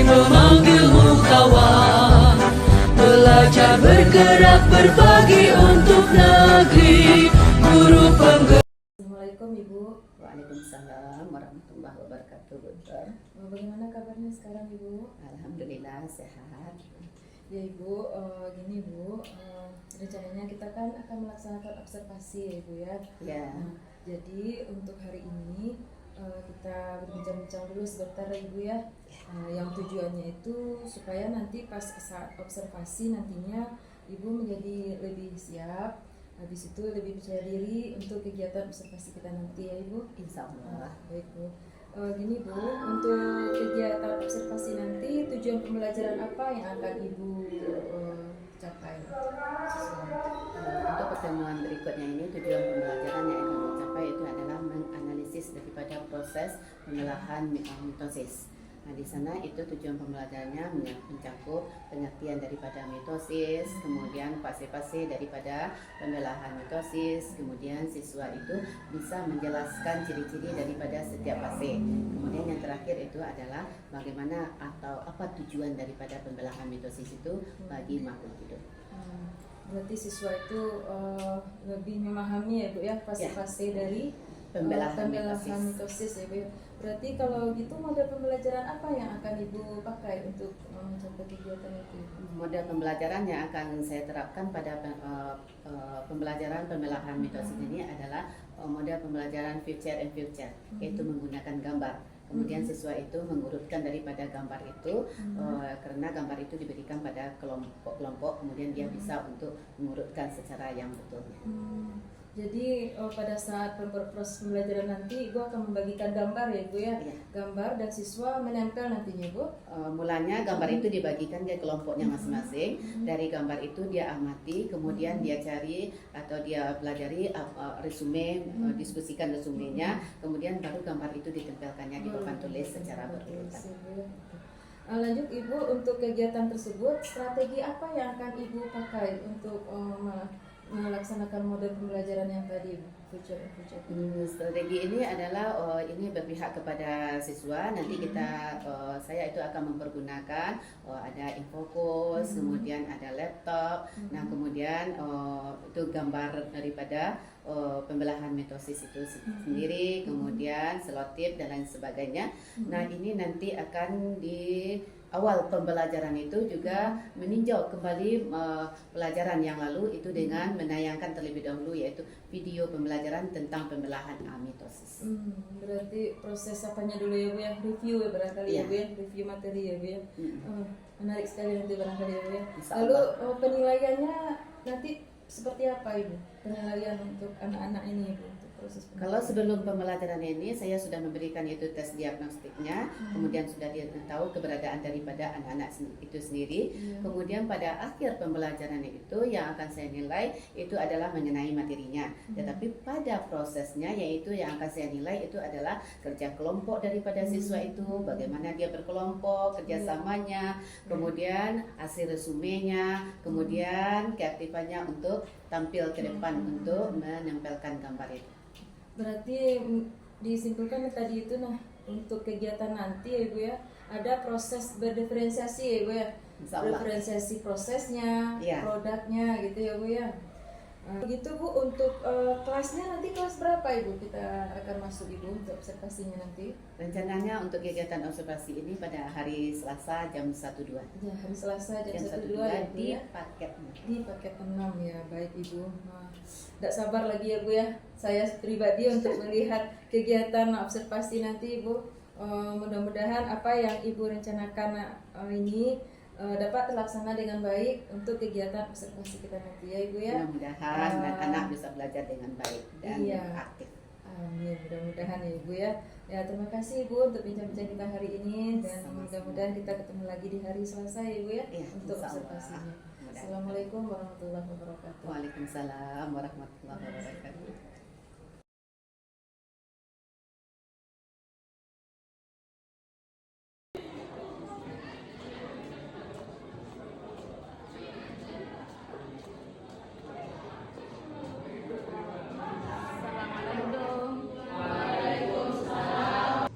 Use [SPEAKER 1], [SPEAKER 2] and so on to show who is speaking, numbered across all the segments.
[SPEAKER 1] memanggilmu kawan. Belajar bergerak berbagi untuk negeri. Guru penggerak.
[SPEAKER 2] Assalamualaikum Ibu.
[SPEAKER 3] Waalaikumsalam warahmatullahi wabarakatuh. Dokter.
[SPEAKER 2] Bagaimana kabarnya sekarang Ibu?
[SPEAKER 3] Alhamdulillah sehat.
[SPEAKER 2] Ya Ibu, gini Bu, rencananya kita kan akan melaksanakan observasi ya Ibu ya.
[SPEAKER 3] Ya.
[SPEAKER 2] Jadi untuk hari ini kita berbincang-bincang dulu sebentar ya Ibu ya. Yang tujuannya itu supaya nanti pas saat observasi nantinya Ibu menjadi lebih siap. Habis itu lebih percaya diri untuk kegiatan observasi kita nanti ya Ibu.
[SPEAKER 3] Insya Allah.
[SPEAKER 2] Baik Bu. Gini Bu, untuk kegiatan observasi nanti tujuan pembelajaran apa yang akan Ibu capai?
[SPEAKER 3] Untuk pertemuan berikutnya ini tujuan pembelajaran yang akan dicapai itu adalah menganalisis daripada proses pengolahan mitosis. Nah, di sana itu tujuan pembelajarannya mencakup pengertian daripada mitosis, kemudian fase-fase daripada pembelahan mitosis, kemudian siswa itu bisa menjelaskan ciri-ciri daripada setiap fase. Kemudian yang terakhir itu adalah bagaimana atau apa tujuan daripada pembelahan mitosis itu bagi makhluk hidup.
[SPEAKER 2] Berarti siswa itu lebih memahami ya Bu ya fase-fase dari
[SPEAKER 3] Pembelahan
[SPEAKER 2] mitosis ya Bu ya. Berarti kalau gitu model pembelajaran apa yang akan Ibu pakai untuk mencapai kegiatan itu?
[SPEAKER 3] Model pembelajaran yang akan saya terapkan pada pembelajaran pembelahan mitosis ini adalah model pembelajaran future and future, yaitu menggunakan gambar. Kemudian siswa itu mengurutkan daripada gambar itu karena gambar itu diberikan pada kelompok-kelompok, kemudian dia bisa untuk mengurutkan secara yang betul.
[SPEAKER 2] Jadi pada saat proses pembelajaran nanti Ibu akan membagikan gambar ya Ibu ya?
[SPEAKER 3] Iya.
[SPEAKER 2] Gambar dan siswa menempel nantinya Bu?
[SPEAKER 3] Mulanya gambar itu dibagikan ke kelompoknya masing-masing. Dari gambar itu dia amati, kemudian dia cari atau dia pelajari resume, diskusikan resumenya, kemudian baru gambar itu ditempelkannya di papan tulis secara berurutan.
[SPEAKER 2] Lanjut Ibu, untuk kegiatan tersebut strategi apa yang akan Ibu pakai untuk melaksanakan model pembelajaran yang tadi future.
[SPEAKER 3] Strategi ini adalah ini berpihak kepada siswa. Nanti saya itu akan mempergunakan ada infocus, kemudian ada laptop. Nah, kemudian itu gambar daripada pembelahan mitosis itu sendiri, kemudian selotip dan lain sebagainya. Nah, ini nanti akan di awal pembelajaran itu juga meninjau kembali pelajaran yang lalu itu dengan menayangkan terlebih dahulu yaitu video pembelajaran tentang pembelahan mitosis.
[SPEAKER 2] Berarti proses apanya dulu ya Bu ya? Review ya barangkali ya Bu ya? Review materi ya Bu ya? Menarik sekali nanti barangkali ya Bu ya? Lalu penilaiannya nanti seperti apa Ibu? Penilaian untuk anak-anak ini Ibu?
[SPEAKER 3] Kalau sebelum pembelajaran ini saya sudah memberikan itu tes diagnostiknya, kemudian sudah tahu keberadaan daripada anak-anak itu sendiri. Kemudian pada akhir pembelajaran itu yang akan saya nilai itu adalah mengenai materinya. Tetapi pada prosesnya yaitu yang akan saya nilai itu adalah kerja kelompok daripada siswa itu, bagaimana dia berkelompok, kerjasamanya, kemudian hasil resumenya, kemudian keaktifannya untuk tampil ke depan untuk menempelkan gambar itu.
[SPEAKER 2] Berarti disimpulkan tadi itu untuk kegiatan nanti ya Ibu ya ada proses berdiferensiasi ya Ibu ya, diferensiasi prosesnya, produknya gitu ya Bu ya. Begitu Bu, untuk kelasnya nanti kelas berapa Ibu kita akan masuk Ibu untuk observasinya nanti?
[SPEAKER 3] Rencananya untuk kegiatan observasi ini pada hari Selasa jam 1.2.
[SPEAKER 2] Ya, hari Selasa jam 1.2 ya Bu
[SPEAKER 3] di
[SPEAKER 2] ya?
[SPEAKER 3] paket.
[SPEAKER 2] Di paket 6 ya, baik Ibu. Tidak sabar lagi ya Bu ya, saya pribadi untuk melihat kegiatan observasi nanti Ibu. Mudah-mudahan apa yang Ibu rencanakan ini dapat terlaksana dengan baik untuk kegiatan observasi kita nanti ya Ibu ya.
[SPEAKER 3] Mudah-mudahan dan anak bisa belajar dengan baik dan aktif.
[SPEAKER 2] Amin, mudah-mudahan ya Ibu ya. Ya, terima kasih Ibu untuk bincang-bincang kita hari ini dan mudah-mudahan kita ketemu lagi di hari Selasa ya Ibu ya, untuk observasinya. Assalamualaikum warahmatullahi wabarakatuh.
[SPEAKER 3] Waalaikumsalam warahmatullahi wabarakatuh.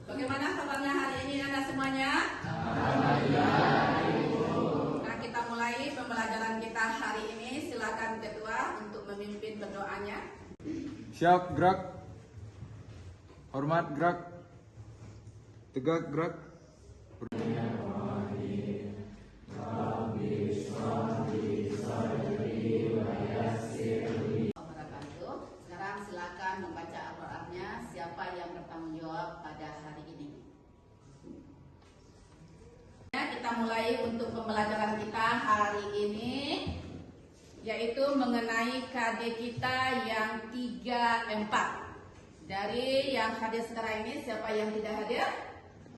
[SPEAKER 4] Bagaimana kabarnya hari ini anak semuanya?
[SPEAKER 3] doanya.
[SPEAKER 4] Siap, gerak. Hormat, gerak. Tegak, gerak.
[SPEAKER 3] Sekarang silakan membaca Al-Qur'annya. Siapa yang bertanggung jawab pada hari ini? Kita mulai untuk pembelajaran kita hari ini, yaitu mengenai KD kita yang 3, 4. Dari yang hadir sekarang ini, siapa yang tidak hadir?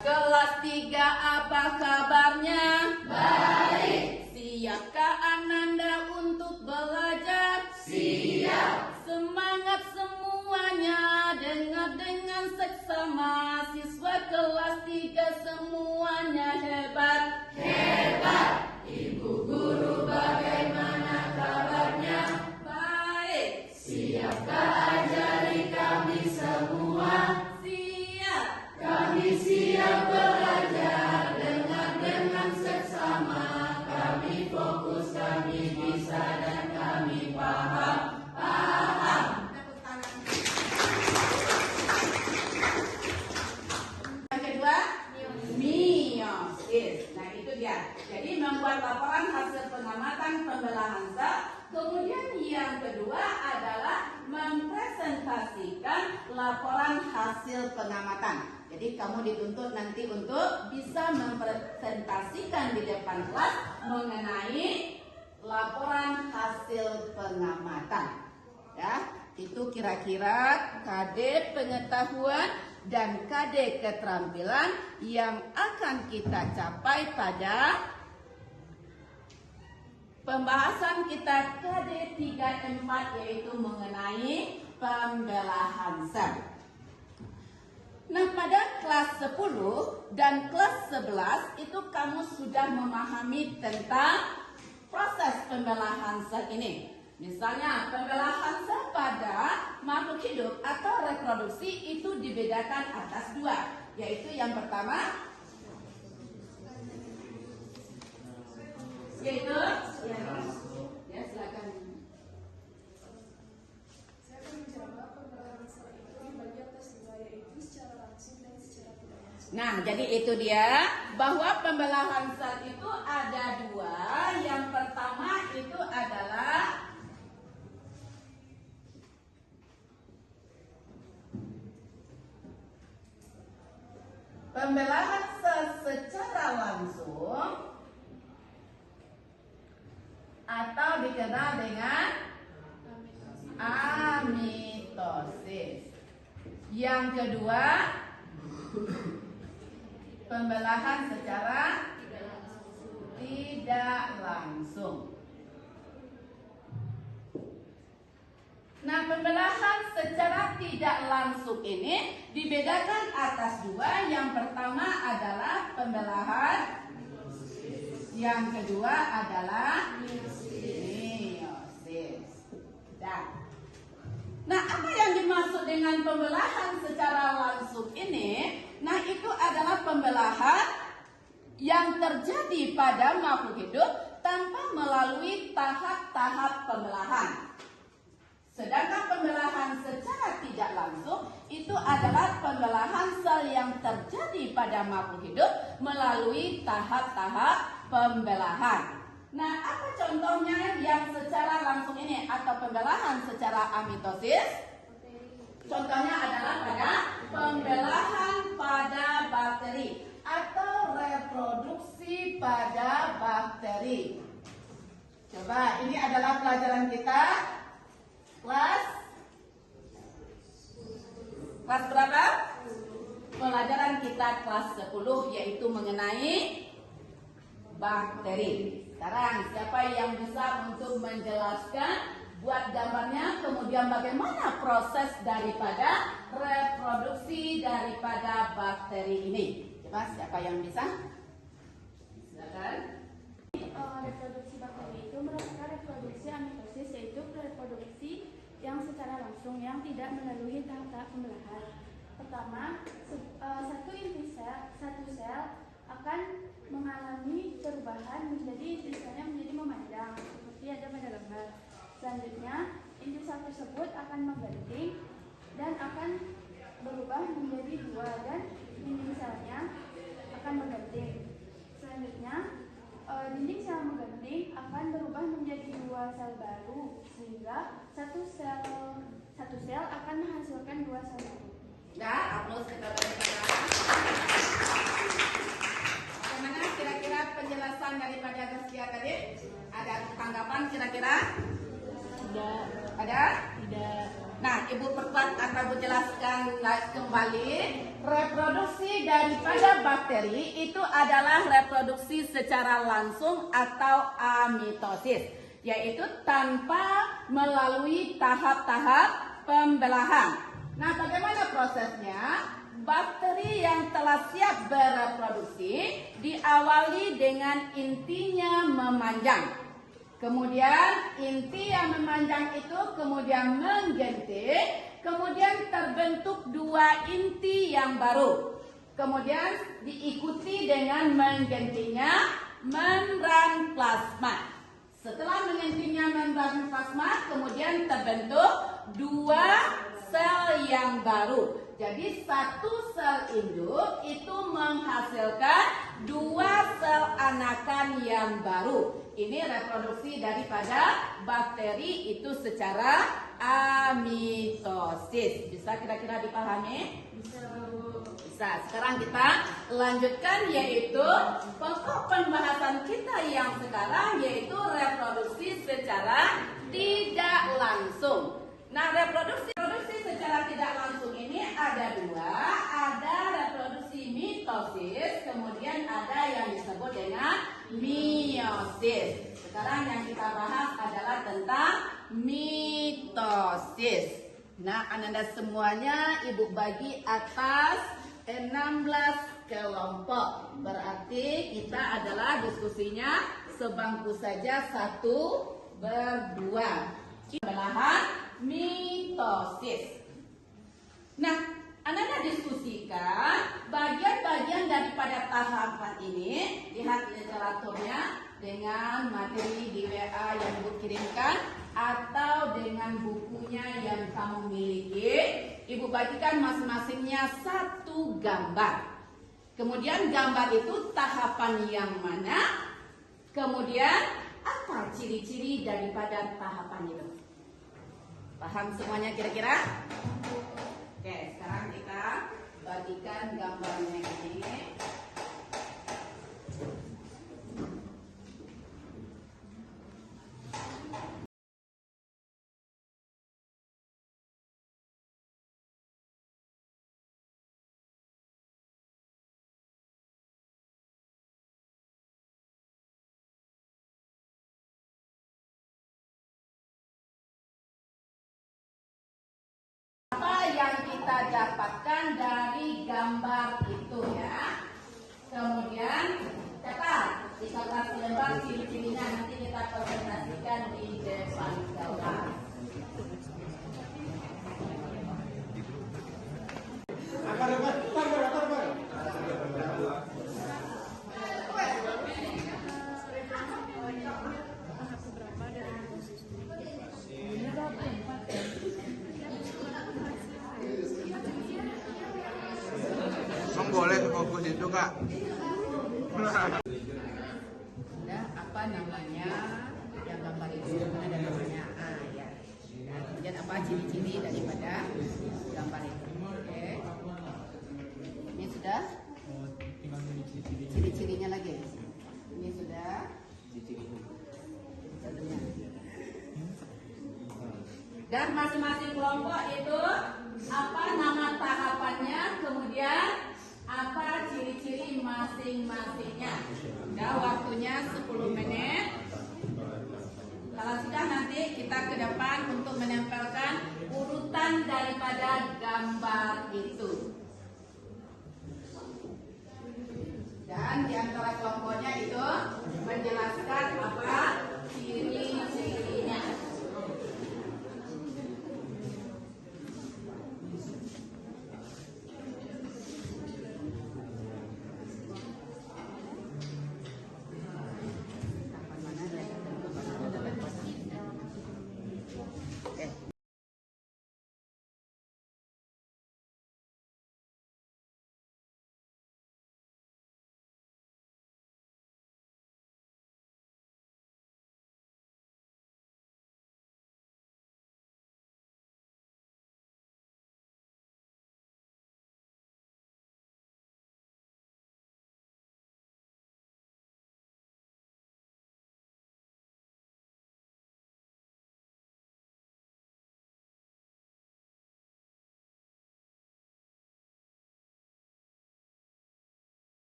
[SPEAKER 3] Kelas 3, apa kabarnya? Baik. Siapkah Ananda untuk belajar? Siap. Semangat semuanya, dengar dengan seksama. Siswa kelas 3 semuanya hebat. Hebat. Ibu guru bagaimana kabarnya? Baik. Siapkah ajari kami semua? Siap. Kami siap belajar, dengar dengan seksama. Kami fokus, kami bisa, dan kami paham. Paham. Tepuk tangan. Yang kedua, meiosis. Nah, itu dia. Jadi membuat laporan hasil pengamatan pembelahan sel. Kemudian yang kedua adalah mempresentasikan laporan hasil pengamatan. Jadi kamu dituntut nanti untuk bisa mempresentasikan di depan kelas mengenai laporan hasil pengamatan. Ya, itu kira-kira KD pengetahuan dan KD keterampilan yang akan kita capai pada pembahasan kita KD 3, 4, yaitu mengenai pembelahan sel. Nah, pada kelas 10 dan kelas 11 itu kamu sudah memahami tentang proses pembelahan sel ini. Misalnya, pembelahan sel pada makhluk hidup atau reproduksi itu dibedakan atas 2, yaitu yang pertama yaitu ya, silakan.
[SPEAKER 5] Saya akan menjawab pembelahan sel itu dibagi atas 2, yaitu secara langsung dan secara tidak langsung.
[SPEAKER 3] Nah, jadi itu dia bahwa pembelahan sel itu ada 2. Yang pertama itu adalah pembelahan sel secara langsung atau dikenal dengan amitosis. Yang kedua, pembelahan secara tidak langsung. Nah, pembelahan secara tidak langsung ini dibedakan atas 2. Yang pertama adalah pembelahan, yang kedua adalah meiosis. Nah, apa yang dimaksud dengan pembelahan secara langsung ini? Nah, itu adalah pembelahan yang terjadi pada makhluk hidup tanpa melalui tahap-tahap pembelahan. Sedangkan pembelahan secara tidak langsung itu adalah pembelahan sel yang terjadi pada makhluk hidup melalui tahap-tahap pembelahan. Nah, apa contohnya yang secara langsung ini atau pembelahan secara amitosis? Contohnya adalah pada pembelahan pada bakteri atau reproduksi pada bakteri. Coba, ini adalah pelajaran kita kelas berapa? Pelajaran kita kelas 10, yaitu mengenai bakteri. Sekarang siapa yang bisa untuk menjelaskan, buat gambarnya, kemudian bagaimana proses daripada reproduksi daripada bakteri ini? Coba, siapa yang bisa? Silakan.
[SPEAKER 5] Reproduksi bakteri itu merupakan reproduksi amitosis, yaitu reproduksi yang secara langsung yang tidak melalui tahap-tahap pembelahan. Pertama, satu sel akan mengalami perubahan menjadi inti selnya menjadi memanjang seperti ada pada gambar. Selanjutnya, inti sel tersebut akan menggenting dan akan berubah menjadi 2 dan dinding selnya akan menggenting. Selanjutnya, dinding sel menggenting akan berubah menjadi 2 sel baru sehingga satu sel akan menghasilkan 2 sel baru.
[SPEAKER 3] Dah, aplaus kita berikan. Bagaimana kira-kira penjelasan daripada Gaskia tadi? Ada tanggapan kira-kira?
[SPEAKER 2] Tidak.
[SPEAKER 3] Ada?
[SPEAKER 2] Tidak.
[SPEAKER 3] Nah, Ibu Perpat akan menjelaskan kembali. Reproduksi daripada bakteri itu adalah reproduksi secara langsung atau amitosis, yaitu tanpa melalui tahap-tahap pembelahan. Nah, bagaimana prosesnya? Bakteri yang telah siap bereproduksi diawali dengan intinya memanjang. Kemudian inti yang memanjang itu kemudian menggenting, kemudian terbentuk 2 inti yang baru. Kemudian diikuti dengan menggentingnya membran plasma. Setelah menggentingnya membran plasma, kemudian terbentuk 2 sel yang baru. Jadi 1 sel induk itu menghasilkan 2 sel anakan yang baru. Ini reproduksi daripada bakteri itu secara amitosis. Bisa kira-kira dipahami? Bisa. Sekarang kita lanjutkan, yaitu pokok pembahasan kita yang sekarang, yaitu reproduksi secara tidak langsung. Nah, reproduksi secara tidak langsung ini ada 2, ada reproduksi mitosis, kemudian ada yang disebut dengan meiosis. Sekarang yang kita bahas adalah tentang mitosis. Nah, Anda semuanya Ibu bagi atas 16 kelompok. Berarti kita adalah diskusinya sebangku saja 1/2. Belahan mitosis. Nah, Anda diskusikan bagian-bagian daripada tahapan ini. Lihat literaturnya dengan materi di WA yang Ibu kirimkan atau dengan bukunya yang kamu miliki. Ibu bagikan masing-masingnya 1 gambar. Kemudian gambar itu tahapan yang mana? Kemudian apa ciri-ciri daripada tahapan itu? Paham semuanya kira-kira? Oke, sekarang kita bagikan gambarnya ini. Apa yang kita dapatkan dari gambar itu ya. Kemudian catat 13 lembar ciri-cirinya, nanti kita presentasikan di depan kelas.
[SPEAKER 4] Boleh fokus itu Kak.
[SPEAKER 3] Nah, apa namanya yang gambar itu? Ada namanya ya. Nah, kemudian apa ciri-ciri daripada gambar itu? Oke. Ini sudah. Ciri-cirinya lagi. Ini sudah. Dan masing-masing kelompok itu apa nama tahapannya, kemudian apa ciri-ciri masing-masingnya. Ya, waktunya 10 menit. Kalau sudah, nanti kita ke depan untuk menempelkan urutan daripada gambar itu. Dan di antara kelompoknya itu menjelaskan apa ciri-cirinya.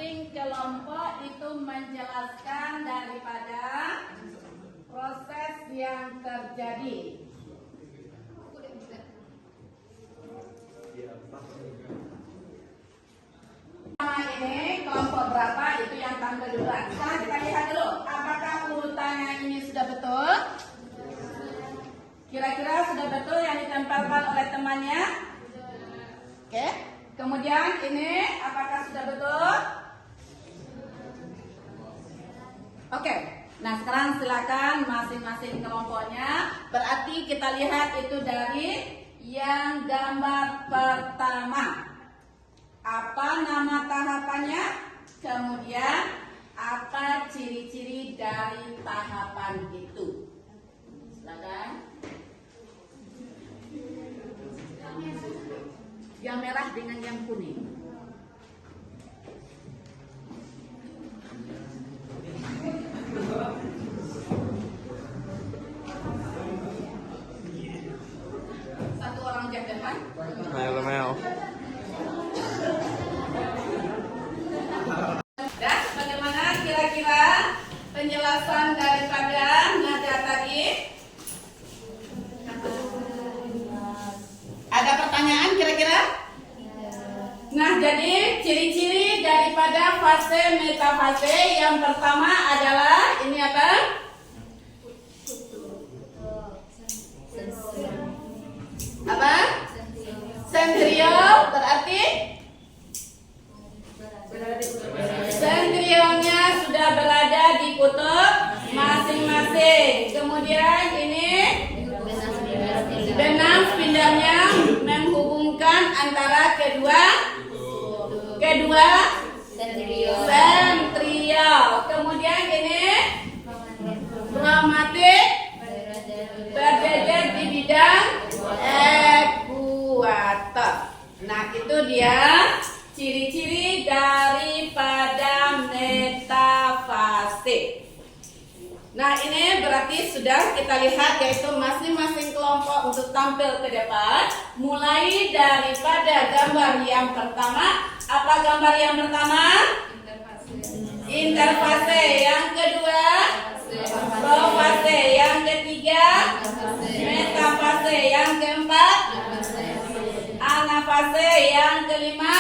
[SPEAKER 3] masing-masing kelompok itu menjelaskan daripada proses yang terjadi. Ini kelompok berapa itu yang tampil duluan. Sekarang kita lihat dulu, apakah urutannya ini sudah betul? Kira-kira sudah betul yang ditempelkan oleh temannya? Oke. Kemudian ini apakah sudah betul? Oke. Nah sekarang silakan masing-masing kelompoknya. Berarti kita lihat itu dari yang gambar pertama. Apa nama tahapannya? Kemudian apa ciri-ciri dari tahapan itu? Silakan. Yang merah dengan yang kuning. Satu orang jam depan.
[SPEAKER 4] Mel.
[SPEAKER 3] Dan bagaimana kira-kira penjelasan daripada nada tadi? Ada pertanyaan kira-kira? Nah, jadi ciri-ciri daripada fase metafase yang pertama adalah ini apa? Apa? Sentriol berarti? Sentriolnya sudah berada di kutub masing-masing. Kemudian ini benang spindalnya menghubungkan antara kedua sentriol. Kemudian ini kromatik berjejer di bidang ekuator. Nah itu dia ciri-ciri daripada metafase. Nah ini berarti sudah kita lihat yaitu masing-masing kelompok untuk tampil ke depan. Mulai daripada gambar yang pertama. Apa gambar yang pertama? Interfase. Yang kedua profase. Yang ketiga metafase. Yang keempat anafase. Yang kelima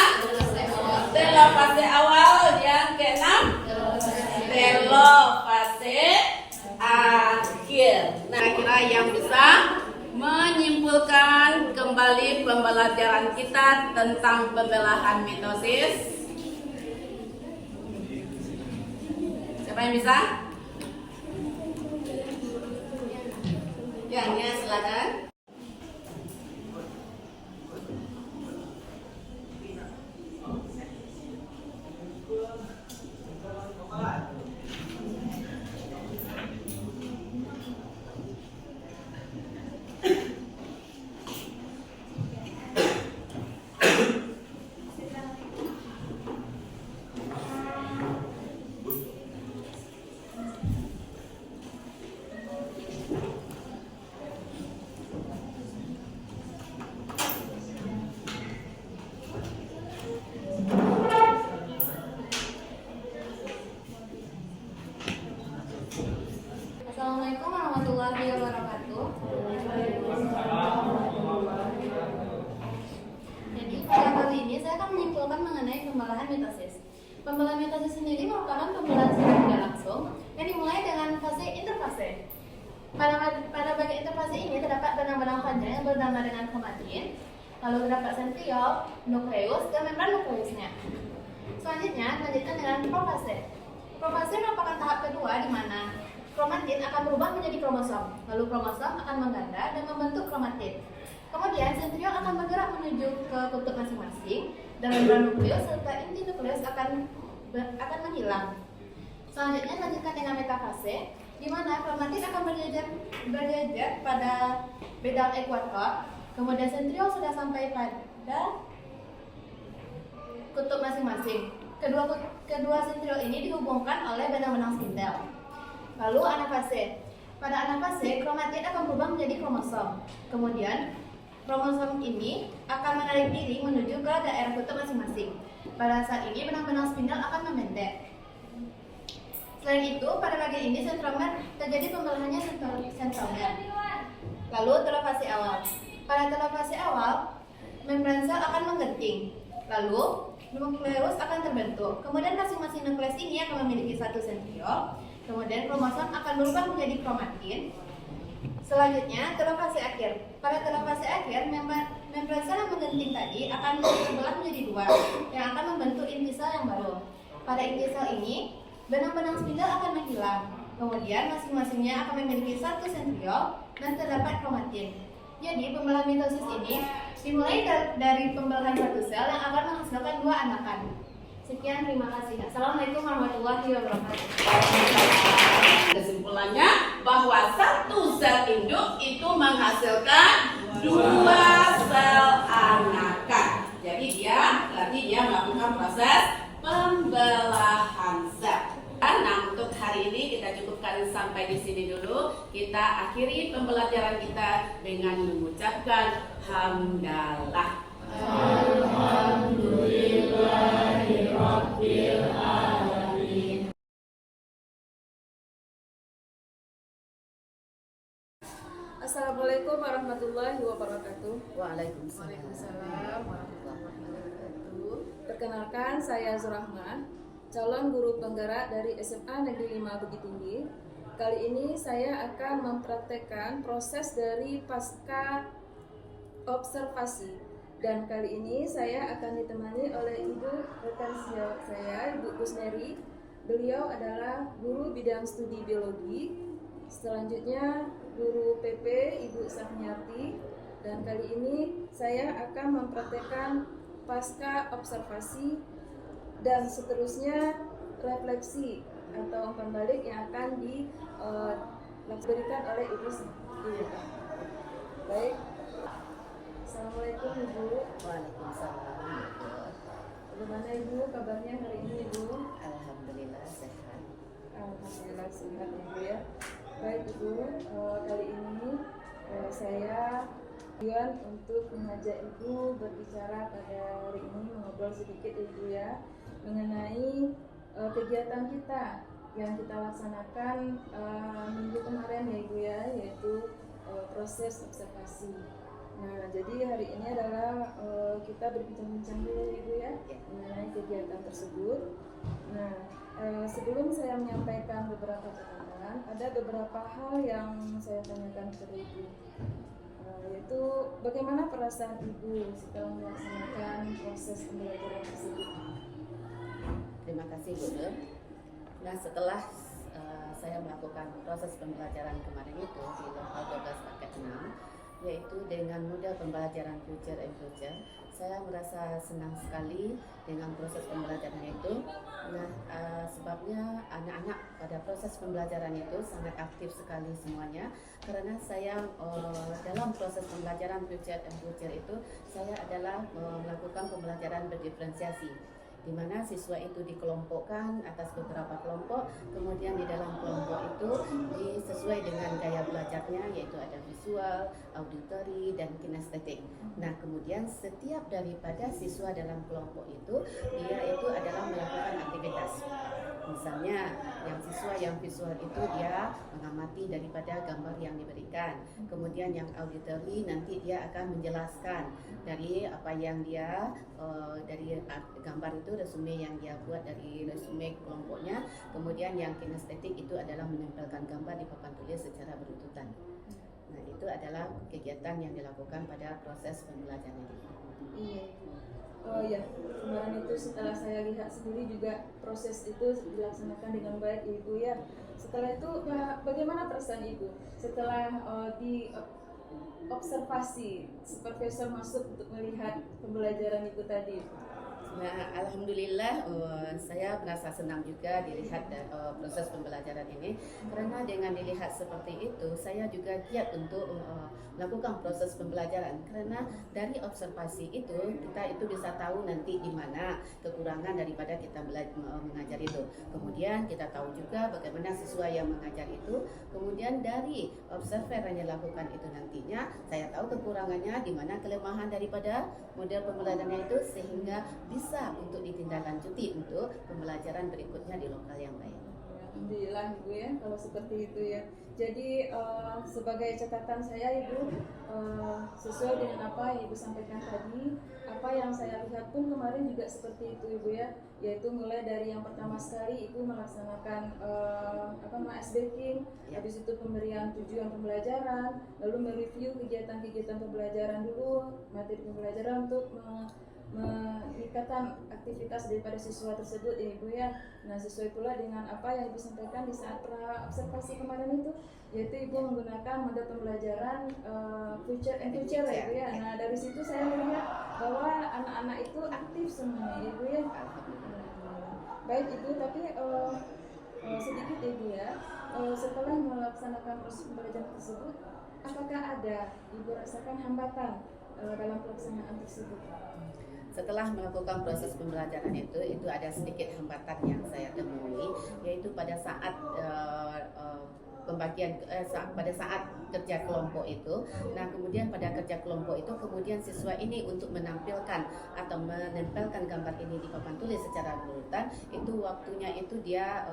[SPEAKER 3] telofase awal. Yang keenam telofase akhir. Nah, kira yang bisa menyimpulkan kembali pembelajaran kita tentang pembelahan mitosis. Siapa yang bisa? Ya, silakan.
[SPEAKER 6] Assalamualaikum warahmatullahi wabarakatuh. Jadi pada kali ini saya akan menyimpulkan mengenai pembelahan mitosis. Pembelahan mitosis sendiri merupakan pembelahan secara tidak langsung yang dimulai dengan fase interfase. Pada bagian interfase ini terdapat benang-benang panjang yang bernama dengan kromatin, lalu terdapat sentriol, nukleus, dan membran nukleusnya. Selanjutnya dilanjutkan dengan profase. Profase merupakan tahap kedua di mana kromatin akan berubah menjadi kromosom, lalu kromosom akan mengganda dan membentuk kromatin. Kemudian sentriol akan bergerak menuju ke kutub masing-masing dan membran nukleus serta inti nukleus akan menghilang. Selanjutnya lanjutkan dengan metafase, di mana kromatin akan berjejer pada bidang ekuator. Kemudian sentriol sudah sampai pada kutub masing-masing. Kedua sentriol ini dihubungkan oleh benang-benang spindel. Lalu anafase. Pada anafase, kromatin akan berubah menjadi kromosom. Kemudian kromosom ini akan menarik diri menuju ke daerah kutub masing-masing. Pada saat ini benang-benang spindle akan memendek. Selain itu, pada bagian ini sentromer terjadi pembelahannya sentromer. Lalu telur fase awal. Pada telur fase awal, membran sel akan menggenting. Lalu nukleus akan terbentuk. Kemudian masing-masing nukleus ini akan memiliki satu sentriol. Kemudian kromosom akan berubah menjadi kromatin. Selanjutnya, telur fase akhir. Pada telur fase akhir, membran sel yang menggenting tadi akan terbelah menjadi dua, yang akan membentuk inti sel yang baru. Pada inti sel ini, benang-benang spindle akan menghilang. Kemudian, masing-masingnya akan memiliki satu sentriol dan terdapat kromatin. Jadi, pembelahan mitosis ini dimulai dari pembelahan satu sel yang akan menghasilkan dua anakan. Sekian, terima kasih. Assalamualaikum warahmatullahi wabarakatuh.
[SPEAKER 3] Kesimpulannya bahwa satu sel induk itu menghasilkan dua sel anakan. Jadi dia melakukan proses pembelahan sel. Nah, untuk hari ini kita cukupkan sampai di sini dulu. Kita akhiri pembelajaran kita dengan mengucapkan hamdalah. Alhamdulillahirabbil alamin.
[SPEAKER 2] Assalamualaikum warahmatullahi wabarakatuh.
[SPEAKER 3] Waalaikumsalam warahmatullahi wabarakatuh.
[SPEAKER 2] Perkenalkan, saya Zurahma, calon guru penggerak dari SMA Negeri 5 Bukit Tinggi. Kali ini saya akan mempraktekkan proses dari pasca observasi. Dan kali ini saya akan ditemani oleh Ibu rekan sejawat saya, Ibu Kusneri. Beliau adalah guru bidang studi biologi. Selanjutnya guru PP Ibu Sahniati. Dan kali ini saya akan mempraktekkan pasca observasi dan seterusnya refleksi atau umpan balik yang akan diberikan oleh Ibu. Baik. Assalamualaikum Ibu.
[SPEAKER 3] Waalaikumsalam.
[SPEAKER 2] Bagaimana Ibu kabarnya hari ini Ibu?
[SPEAKER 3] Alhamdulillah sehat.
[SPEAKER 2] Alhamdulillah sehat Ibu ya. Baik Ibu, kali ini saya tujuan untuk mengajak Ibu berbicara pada hari ini, mengobrol sedikit Ibu ya, mengenai kegiatan kita yang kita laksanakan minggu kemarin ya Ibu ya, yaitu proses observasi. Nah, jadi hari ini adalah kita berbincang-bincang dulu Ibu ya mengenai kegiatan tersebut. Nah, sebelum saya menyampaikan beberapa catatan, ada beberapa hal yang saya tanyakan kepada Ibu, yaitu bagaimana perasaan Ibu setelah melaksanakan proses pembelajaran tersebut?
[SPEAKER 3] Terima kasih Bu Nur. Nah, setelah saya melakukan proses pembelajaran kemarin itu di lokal 12 paket 6, yaitu dengan model pembelajaran future and future, saya merasa senang sekali dengan proses pembelajaran itu. Nah, sebabnya anak-anak pada proses pembelajaran itu sangat aktif sekali semuanya, karena saya dalam proses pembelajaran future and future itu saya adalah melakukan pembelajaran berdiferensiasi, di mana siswa itu dikelompokkan atas beberapa kelompok, kemudian di dalam kelompok itu sesuai dengan gaya belajarnya, yaitu ada visual, auditory, dan kinestetik. Nah, kemudian setiap daripada siswa dalam kelompok itu, dia itu adalah melakukan aktivitas. Misalnya, yang siswa yang visual itu dia mengamati daripada gambar yang diberikan. Kemudian yang auditory nanti dia akan menjelaskan dari apa yang dia dari gambar itu, resume yang dia buat dari resume kelompoknya. Kemudian yang kinestetik itu adalah menempelkan gambar di papan tulis secara berurutan. Nah, itu adalah kegiatan yang dilakukan pada proses pembelajaran ini.
[SPEAKER 2] Iya. Oh ya, kemarin itu setelah saya lihat sendiri juga proses itu dilaksanakan dengan baik Ibu ya. Setelah itu bagaimana perasaan Ibu setelah di observasi supervisor masuk untuk melihat pembelajaran Ibu tadi?
[SPEAKER 3] Nah, alhamdulillah saya merasa senang juga dilihat proses pembelajaran ini, karena dengan dilihat seperti itu saya juga giat untuk melakukan proses pembelajaran, karena dari observasi itu kita itu bisa tahu nanti di mana kekurangan daripada kita mengajar itu. Kemudian kita tahu juga bagaimana siswa yang mengajar itu, kemudian dari observer yang dilakukan itu nantinya saya tahu kekurangannya di mana, kelemahan daripada model pembelajarannya itu, sehingga bisa untuk ditindaklanjuti untuk pembelajaran berikutnya di lokal yang lain.
[SPEAKER 2] Alhamdulillah Ibu ya kalau seperti itu ya. Jadi sebagai catatan saya Ibu, sesuai dengan apa yang Ibu sampaikan tadi, apa yang saya lihat pun kemarin juga seperti itu Ibu ya, yaitu mulai dari yang pertama sekali Ibu melaksanakan ice breaking, habis itu pemberian tujuan pembelajaran, lalu mereview kegiatan-kegiatan pembelajaran dulu, materi pembelajaran untuk meningkatkan aktivitas daripada siswa tersebut ya Ibu ya. Nah sesuai pula dengan apa yang Ibu sampaikan di saat observasi kemarin itu, yaitu Ibu menggunakan mode pembelajaran future and future ya Ibu ya. Nah dari situ saya melihat bahwa anak-anak itu aktif semuanya ya Ibu ya. Baik Ibu, tapi sedikit ya Ibu ya, setelah melaksanakan proses pembelajaran tersebut, apakah ada Ibu rasakan hambatan dalam pelaksanaan tersebut?
[SPEAKER 3] Setelah melakukan proses pembelajaran itu ada sedikit hambatan yang saya temui, yaitu pada saat pada saat kerja kelompok itu. Nah kemudian pada kerja kelompok itu kemudian siswa ini untuk menampilkan atau menempelkan gambar ini di papan tulis secara berurutan, itu waktunya itu dia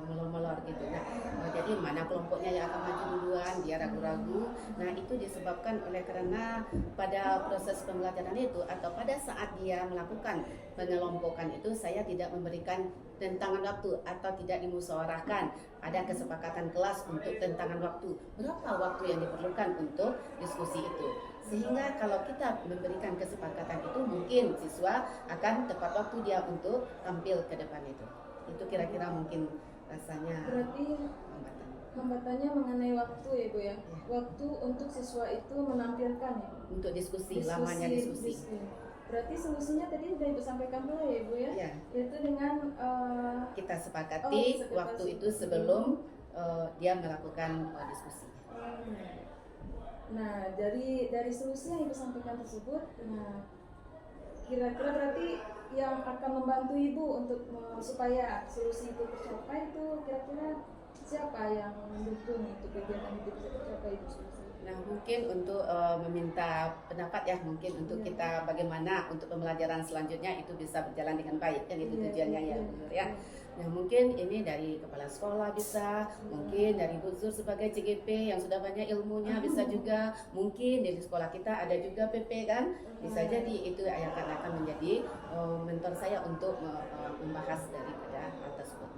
[SPEAKER 3] molor-molor gitu. Nah jadi mana kelompoknya yang akan maju duluan, dia ragu-ragu. Nah itu disebabkan oleh karena pada proses pembelajaran itu atau pada saat dia melakukan pengelompokan itu saya tidak memberikan tentangan waktu atau tidak dimusyawarahkan, ada kesepakatan kelas untuk tentangan waktu, berapa waktu yang diperlukan untuk diskusi itu. Sehingga kalau kita memberikan kesepakatan itu, mungkin siswa akan tepat waktu dia untuk tampil ke depan itu. Itu kira-kira mungkin rasanya.
[SPEAKER 2] Berarti hambatannya mengenai waktu ya Bu ya. Waktu untuk siswa itu menampilkan ya.
[SPEAKER 3] Untuk diskusi. Lamanya diskusi.
[SPEAKER 2] Berarti solusinya tadi sudah Ibu sampaikan dulu ya Ibu ya, yaitu dengan
[SPEAKER 3] kita sepakati waktu itu sebelum dia melakukan diskusi.
[SPEAKER 2] Nah dari solusi yang Ibu sampaikan tersebut, nah kira-kira berarti yang akan membantu Ibu untuk supaya solusi itu tercapai itu kira-kira siapa yang mendukung untuk kegiatan itu bisa tercapai Ibu solusi?
[SPEAKER 3] Nah mungkin untuk meminta pendapat ya, mungkin untuk kita bagaimana untuk pembelajaran selanjutnya itu bisa berjalan dengan baik, kan itu tujuannya ya Bu ya. Nah mungkin ini dari kepala sekolah bisa, mungkin dari Bu Zur sebagai CGP yang sudah banyak ilmunya bisa juga, mungkin dari sekolah kita ada juga PP kan, bisa jadi itu yang akan menjadi mentor saya untuk membahas daripada hal tersebut.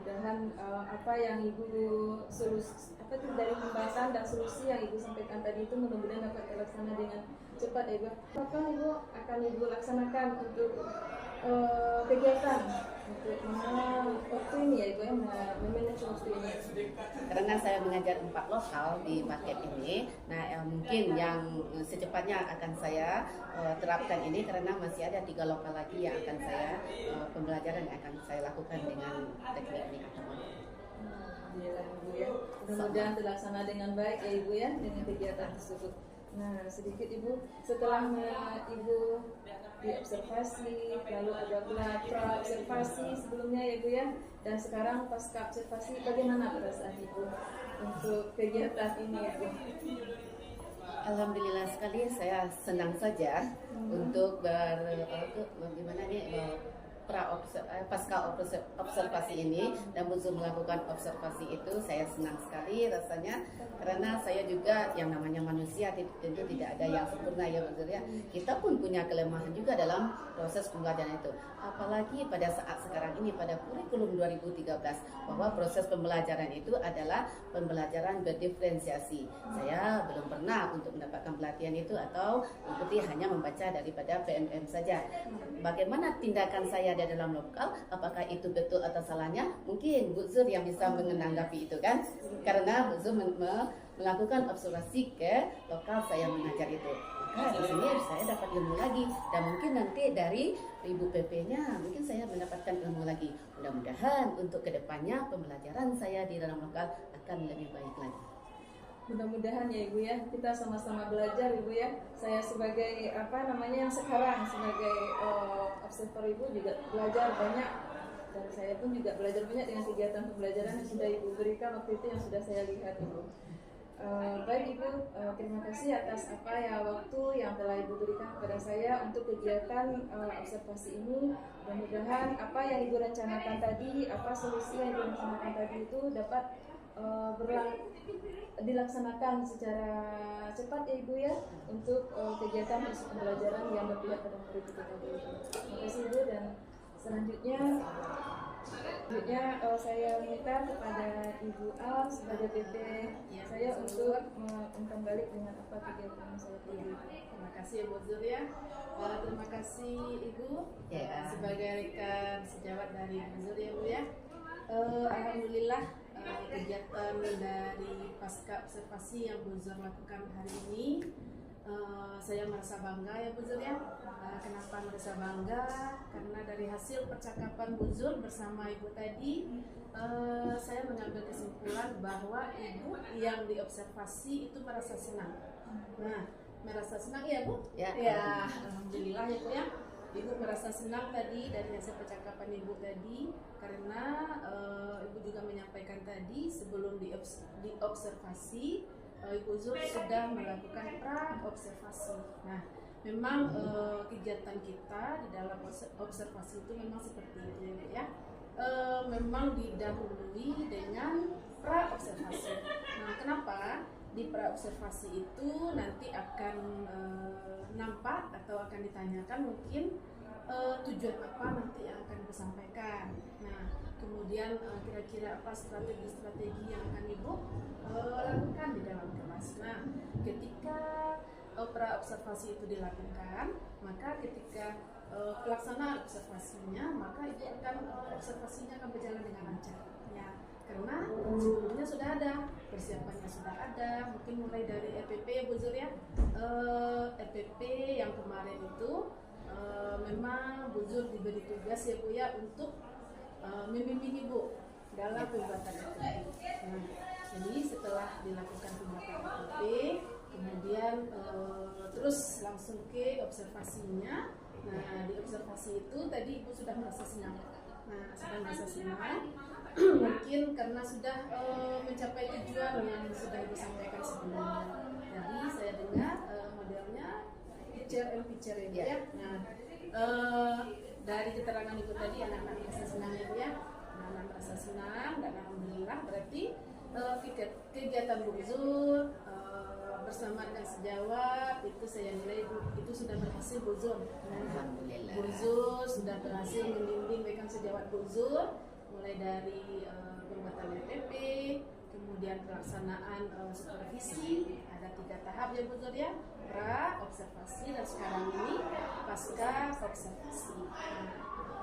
[SPEAKER 2] Mudah-mudahan apa yang Ibu dari pembahasan dan solusi yang Ibu sampaikan tadi itu mudah-mudahan dapat terlaksana dengan cepat ya Ibu. Apa Ibu akan Ibu laksanakan untuk kegiatan untuk waktu ini ya Ibu ya, memanage waktu ini?
[SPEAKER 3] Karena saya mengajar 4 lokal di paket ini, nah mungkin yang secepatnya akan saya terapkan ini karena masih ada 3 lokal lagi yang akan saya pembelajaran yang akan saya lakukan dengan teknik ini.
[SPEAKER 2] Alhamdulillah Ibu ya, mudah-mudahan terlaksana dengan baik ya Ibu ya dengan kegiatan tersebut. Nah sedikit Ibu, setelah Ibu diobservasi, lalu ada pula pra-observasi sebelumnya ya Ibu ya, dan sekarang pasca observasi, bagaimana perasaan Ibu untuk kegiatan ini Ibu?
[SPEAKER 3] Alhamdulillah sekali, saya senang saja untuk bagaimana nih pasca observasi ini dan Bu Zur melakukan observasi itu, saya senang sekali rasanya karena saya juga yang namanya manusia tentu tidak ada yang sempurna ya Bu Zur ya. Kita pun punya kelemahan juga dalam proses pembelajaran itu. Apalagi pada saat sekarang ini pada kurikulum 2013 bahwa proses pembelajaran itu adalah pembelajaran berdiferensiasi. Saya belum pernah untuk mendapatkan pelatihan itu atau mengikuti hanya membaca daripada PMM saja. Bagaimana tindakan saya di dalam lokal, apakah itu betul atau salahnya? Mungkin Bu Zur yang bisa menanggapi itu kan, karena Bu Zur melakukan observasi ke lokal saya mengajar itu. Maka di sini saya dapat ilmu lagi dan mungkin nanti dari Ibu PP-nya mungkin saya mendapatkan ilmu lagi. Mudah-mudahan untuk kedepannya pembelajaran saya di dalam lokal akan lebih baik lagi.
[SPEAKER 2] Mudah-mudahan ya Ibu ya, kita sama-sama belajar Ibu ya. Saya sebagai yang sekarang sebagai observer Ibu juga belajar banyak, dan saya pun juga belajar banyak dengan kegiatan pembelajaran yang sudah Ibu berikan waktu itu yang sudah saya lihat Ibu. Baik Ibu, terima kasih atas apa ya waktu yang telah Ibu berikan kepada saya untuk kegiatan observasi ini. Mudah-mudahan apa yang Ibu rencanakan tadi, apa solusi yang Ibu rencanakan tadi itu dapat dilaksanakan secara cepat ya Ibu ya untuk kegiatan pembelajaran yang berpihak pada murid itu tadi. Terima kasih Ibu, dan selanjutnya saya minta kepada Ibu Al sebagai PP saya untuk umpan balik dengan apa kegiatan yang saya pilih.
[SPEAKER 7] Terima kasih Bu Zur ya. Terima kasih Ibu sebagai rekan sejawat dari Bu Zur ya Bu ya. Alhamdulillah kegiatan dari pasca observasi yang Bu Zur lakukan hari ini, saya merasa bangga ya Bu Zur ya. Kenapa merasa bangga? Karena dari hasil percakapan Bu Zur bersama Ibu tadi, saya mengambil kesimpulan bahwa Ibu yang diobservasi itu merasa senang. Nah, merasa senang ya Bu? Ya, alhamdulillah ya Bu ya. Ibu merasa senang tadi dari hasil percakapan Ibu tadi, karena Ibu juga menyampaikan tadi sebelum diobservasi Ibu Zur sudah melakukan pra-observasi. Nah, memang kegiatan kita di dalam observasi itu memang seperti itu ya. Memang didahului dengan pra-observasi. Nah, kenapa? Di pra-observasi itu nanti akan nampak atau akan ditanyakan mungkin tujuan apa nanti yang akan disampaikan. Nah, kemudian kira-kira apa strategi-strategi yang akan Ibu lakukan di dalam kelas. Nah, ketika pra-observasi itu dilakukan, maka ketika pelaksanaan observasinya, maka itu akan observasinya akan berjalan dengan lancar. Ya, karena sebelumnya sudah ada, persiapannya sudah ada, mungkin mulai dari EPP ya Bu Zur ya. EPP yang kemarin itu memang Bu Zur diberi tugas ya Bu ya untuk membimbing Ibu dalam pembuatan EPP. Nah, jadi setelah dilakukan pembuatan EPP, kemudian terus langsung ke observasinya. Nah, di observasi itu tadi Ibu sudah merasa senang. Nah, sudah merasa senang, mungkin karena sudah mencapai tujuan yang sudah Ibu sampaikan sebelumnya. Jadi saya dengar modelnya picture and picture ya Bu ya. Nah, dari keterangan Ibu tadi anak-anak merasa senang ya Bu ya. Anak-anak merasa senang dan alhamdulillah berarti kegiatan Bu Zur bersama dengan sejawat itu saya nilai itu sudah berhasil Bu Zur.
[SPEAKER 3] Alhamdulillah.
[SPEAKER 7] Bu Zur sudah berhasil membimbing rekan sejawat Bu Zur mulai dari pembuatan EPP, kemudian pelaksanaan supervisi, ada 3 tahap ya Bu Zur ya, pra, observasi, dan sekarang ini pasca observasi.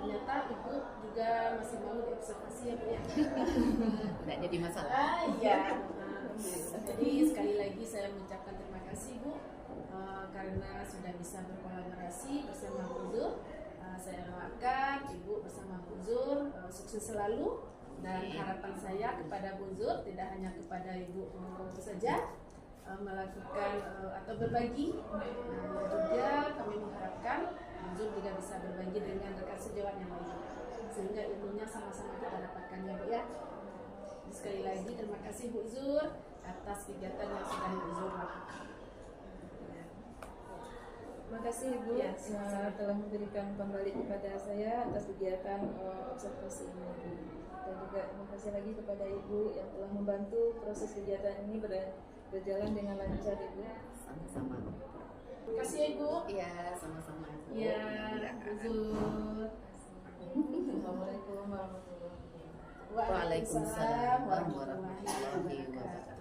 [SPEAKER 7] Ternyata Ibu juga masih mau diobservasi ya Bu ya.
[SPEAKER 3] Tidak jadi masalah.
[SPEAKER 7] Iya. Jadi sekali lagi saya mengucapkan terima kasih Bu karena sudah bisa berkolaborasi bersama Bu Zur. Saya doakan Ibu bersama Bu Zur sukses selalu, dan harapan saya kepada Bu Zur tidak hanya kepada Ibu saja melakukan atau berbagi, juga kami mengharapkan Bu Zur juga bisa berbagi dengan rekan sejawat yang lain sehingga ilmunya sama-sama kita dapatkan ya Bu ya. Sekali lagi terima kasih Bu Zur atas kegiatan yang sudah Bu Zur lakukan.
[SPEAKER 2] Terima kasih Ibu
[SPEAKER 7] Ya,
[SPEAKER 2] telah memberikan kembali kepada saya atas kegiatan observasi ini. Dan juga terima kasih lagi kepada Ibu yang telah membantu proses kegiatan ini berjalan dengan lancar Ibu.
[SPEAKER 3] Sama-sama.
[SPEAKER 7] Terima kasih ya Ibu.
[SPEAKER 3] Iya, sama-sama.
[SPEAKER 7] Ya, Bu Zur.
[SPEAKER 2] Assalamualaikum warahmatullahi wabarakatuh.
[SPEAKER 3] Waalaikumsalam warahmatullahi wabarakatuh.